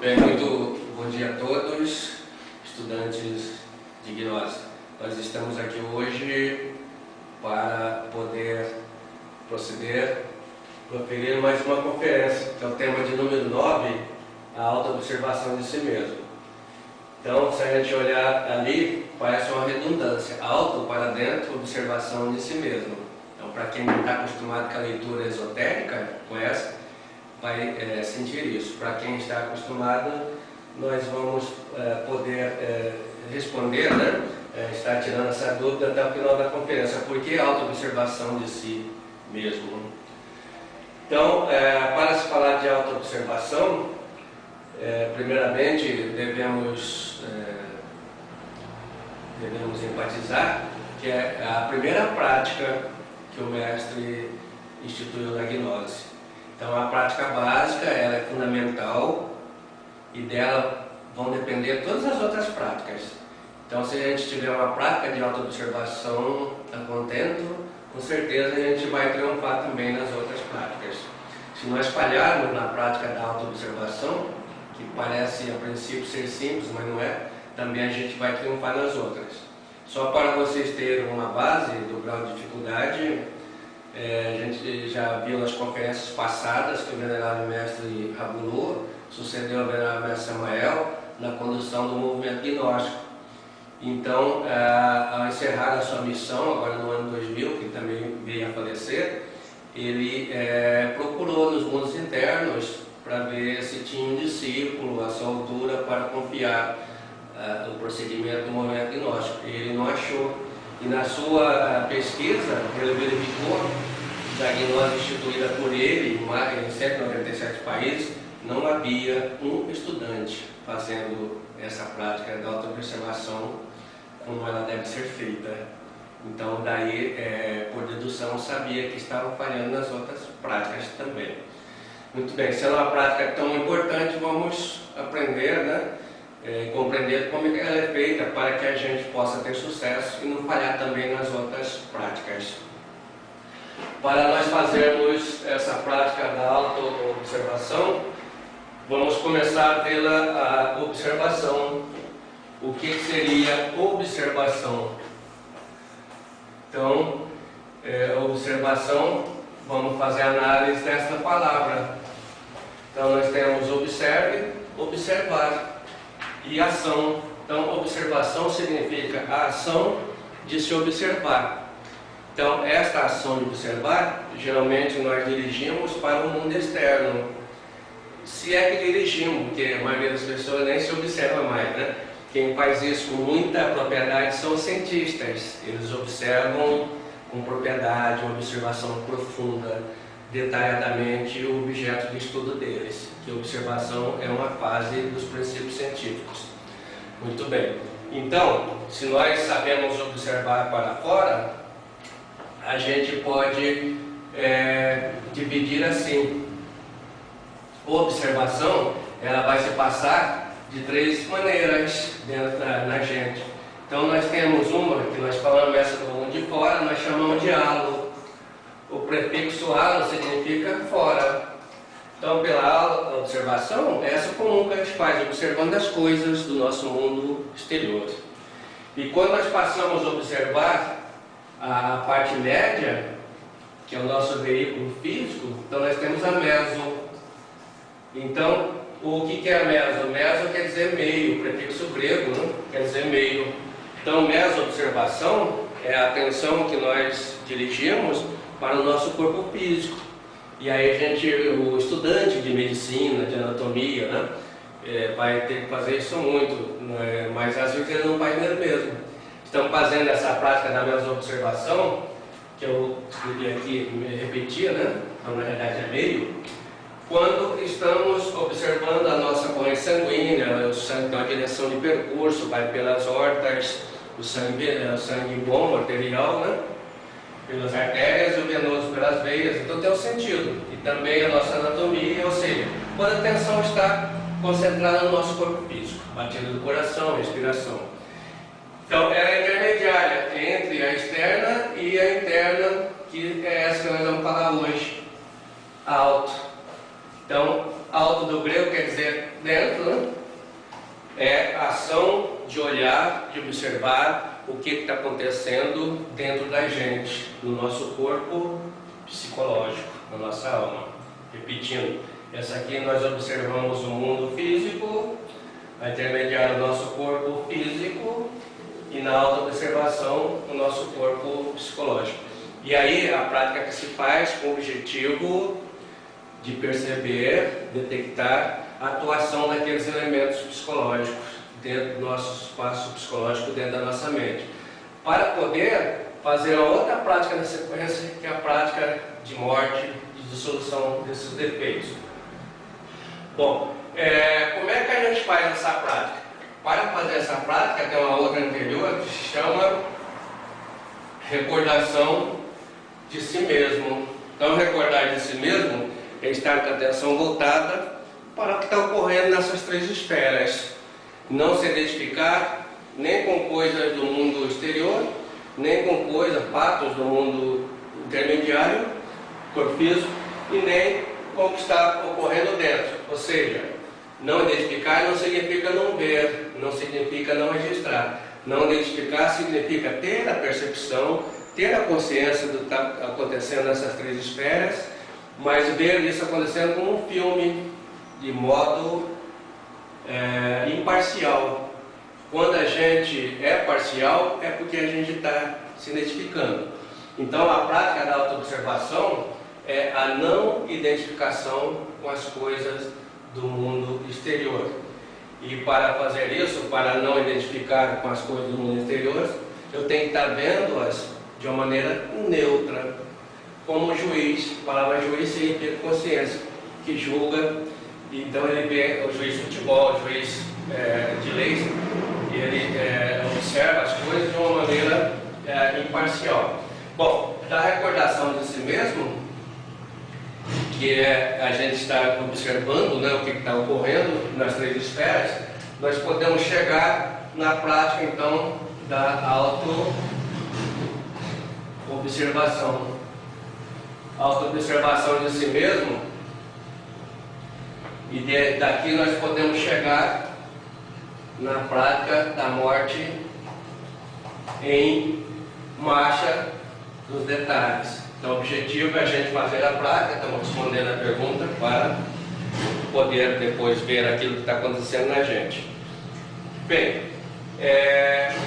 Bem, muito bom dia a todos, estudantes de gnose. Nós estamos aqui hoje para poder proferir mais uma conferência, que é o tema de número 9, a autoobservação de si mesmo. Então, se a gente olhar ali, parece uma redundância, auto para dentro, observação de si mesmo. Então, para quem não está acostumado com a leitura esotérica, conhece, vai sentir isso. Para quem está acostumado, nós vamos poder responder, né? Estar tirando essa dúvida até o final da conferência. Por que autoobservação de si mesmo? Então, para se falar de autoobservação, primeiramente devemos enfatizar que é a primeira prática que o mestre instituiu na gnose. Então, a prática básica, ela é fundamental e dela vão depender todas as outras práticas. Então, se a gente tiver uma prática de autoobservação a contento, com certeza a gente vai triunfar também nas outras práticas. Se nós falharmos na prática da autoobservação, que parece a princípio ser simples, mas não é, também a gente vai triunfar nas outras. Só para vocês terem uma base do grau de dificuldade, a gente já viu nas conferências passadas que o venerável mestre Rabulu sucedeu ao venerável mestre Samael na condução do movimento gnóstico. Então, ao encerrar a sua missão, agora no ano 2000, que também veio a falecer, ele procurou nos mundos internos para ver se tinha um discípulo à sua altura para confiar no prosseguimento do movimento gnóstico. Ele não achou. E na sua pesquisa, ele verificou que a gnose instituída por ele em 197 países, não havia um estudante fazendo essa prática da autoobservação como ela deve ser feita. Então, daí, por dedução, sabia que estavam falhando nas outras práticas também. Muito bem, sendo uma prática tão importante, vamos aprender, né? Compreender como ela é feita para que a gente possa ter sucesso e não falhar também nas outras práticas. Para nós fazermos essa prática da auto-observação, vamos começar pela observação. O que seria observação? Então, observação, vamos fazer análise desta palavra. Então, nós temos observe, observar. E ação. Então, observação significa a ação de se observar. Então, esta ação de observar, geralmente nós dirigimos para o mundo externo. Se é que dirigimos, porque a maioria das pessoas nem se observa mais, né? Quem faz isso com muita propriedade são os cientistas. Eles observam com propriedade, uma observação profunda, detalhadamente o objeto de estudo deles, que a observação é uma fase dos princípios científicos. Muito bem. Então, se nós sabemos observar para fora, a gente pode dividir assim. A observação, ela vai se passar de três maneiras dentro na gente. Então, nós temos uma, que nós falamos essa do mundo de fora, nós chamamos de halo. O prefixo halo significa fora. Então, pela observação, é essa comum que a gente faz, observando as coisas do nosso mundo exterior. E quando nós passamos a observar a parte média, que é o nosso veículo físico, então nós temos a meso. Então, o que é a meso? Meso quer dizer meio, prefixo grego, né? Quer dizer meio. Então, meso-observação é a atenção que nós dirigimos para o nosso corpo físico. E aí o estudante de medicina, de anatomia, né, vai ter que fazer isso muito, né, mas às vezes ele não vai mesmo. Estamos fazendo essa prática da meso-observação, que eu escrevi aqui, me repetia, né, então na realidade é meio, quando estamos observando a nossa corrente sanguínea, o sangue tem uma direção de percurso, vai pelas hortas, o sangue bom, arterial, né? Pelas artérias e o venoso pelas veias, então tem um sentido. E também a nossa anatomia, ou seja, quando a atenção está concentrada no nosso corpo físico, batida do coração, respiração. Então, ela é intermediária entre a externa e a interna, que é essa que nós vamos falar hoje, alto. Então, alto do grego quer dizer dentro, né? É a ação de olhar, de observar o que está acontecendo dentro da gente, no nosso corpo psicológico, na nossa alma. Repetindo, essa aqui nós observamos o mundo físico, a intermediária do nosso corpo físico e na auto-observação o nosso corpo psicológico. E aí a prática que se faz com o objetivo de perceber, detectar a atuação daqueles elementos psicológicos dentro do nosso espaço psicológico, dentro da nossa mente, para poder fazer uma outra prática na sequência, que é a prática de morte, de dissolução desses defeitos. Bom, como é que a gente faz essa prática? Para fazer essa prática, tem uma outra anterior que se chama recordação de si mesmo. Então, recordar de si mesmo é estar com a atenção voltada para o que está ocorrendo nessas três esferas. Não se identificar nem com coisas do mundo exterior, nem com coisas, fatos do mundo intermediário, corpo físico, e nem com o que está ocorrendo dentro. Ou seja, não identificar não significa não ver, não significa não registrar. Não identificar significa ter a percepção, ter a consciência do que está acontecendo nessas três esferas, mas ver isso acontecendo como um filme, de modo imparcial. Quando a gente é parcial, é porque a gente está se identificando. Então, a prática da autoobservação é a não identificação com as coisas do mundo exterior. E para fazer isso, para não identificar com as coisas do mundo exterior, eu tenho que estar vendo-as de uma maneira neutra, como um juiz. A palavra juiz significa consciência, que julga. Então ele vê o juiz de futebol, o juiz de leis, e ele observa as coisas de uma maneira imparcial. Bom, da recordação de si mesmo, que é a gente está observando, né, o que está ocorrendo nas três esferas, nós podemos chegar na prática então da auto-observação. Auto-observação de si mesmo, e daqui nós podemos chegar na prática da morte em marcha dos detalhes. Então o objetivo é a gente fazer a prática, estamos respondendo a pergunta para poder depois ver aquilo que está acontecendo na gente. Bem,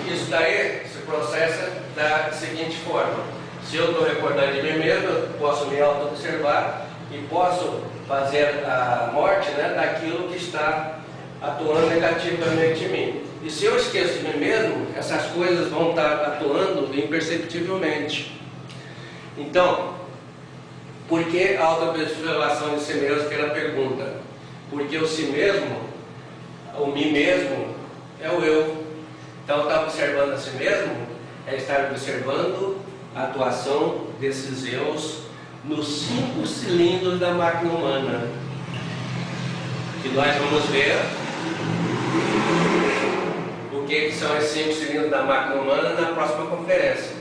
isso daí se processa da seguinte forma: se eu estou recordando de mim mesmo, eu posso me auto-observar e posso fazer a morte, né, daquilo que está atuando negativamente em mim. E se eu esqueço de mim mesmo, essas coisas vão estar atuando imperceptivelmente. Então, por que a auto-observação de si mesmo, que era a pergunta? Porque o si mesmo, o mim mesmo, é o eu. Então, estar observando a si mesmo é estar observando a atuação desses eus nos 5 cilindros da máquina humana, que nós vamos ver o que são esses 5 cilindros da máquina humana na próxima conferência.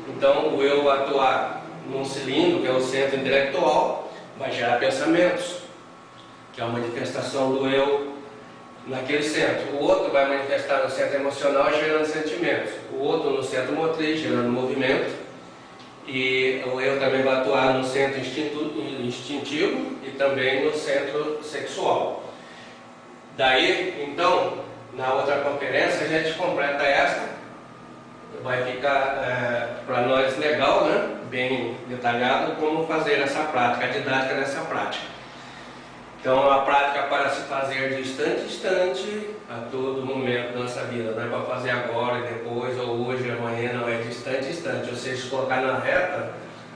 Então, o eu atuar num cilindro, que é o centro intelectual, vai gerar pensamentos, que é a manifestação do eu naquele centro. O outro vai manifestar no centro emocional, gerando sentimentos. O outro no centro motriz, gerando movimento. E o eu também vai atuar no centro instintivo e também no centro sexual. Daí, então, na outra conferência, a gente completa esta. Vai ficar para nós legal, né? Bem detalhado como fazer essa prática, a didática dessa prática. Então, a prática para se fazer de instante em instante, a todo momento da nossa vida. Não é para fazer agora e depois, ou hoje, amanhã, não, é de instante em instante. Ou seja, se colocar na reta,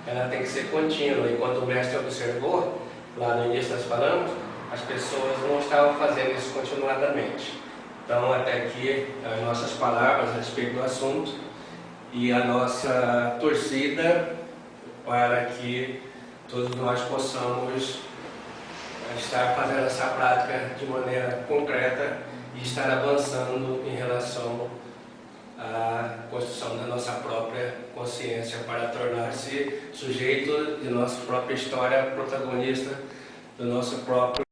ela tem que ser contínua. Enquanto o mestre observou, lá no início nós falamos, as pessoas não estavam fazendo isso continuadamente. Então, até aqui, as nossas palavras a respeito do assunto e a nossa torcida para que todos nós possamos estar fazendo essa prática de maneira concreta e estar avançando em relação à construção da nossa própria consciência para tornar-se sujeito de nossa própria história, protagonista do nosso próprio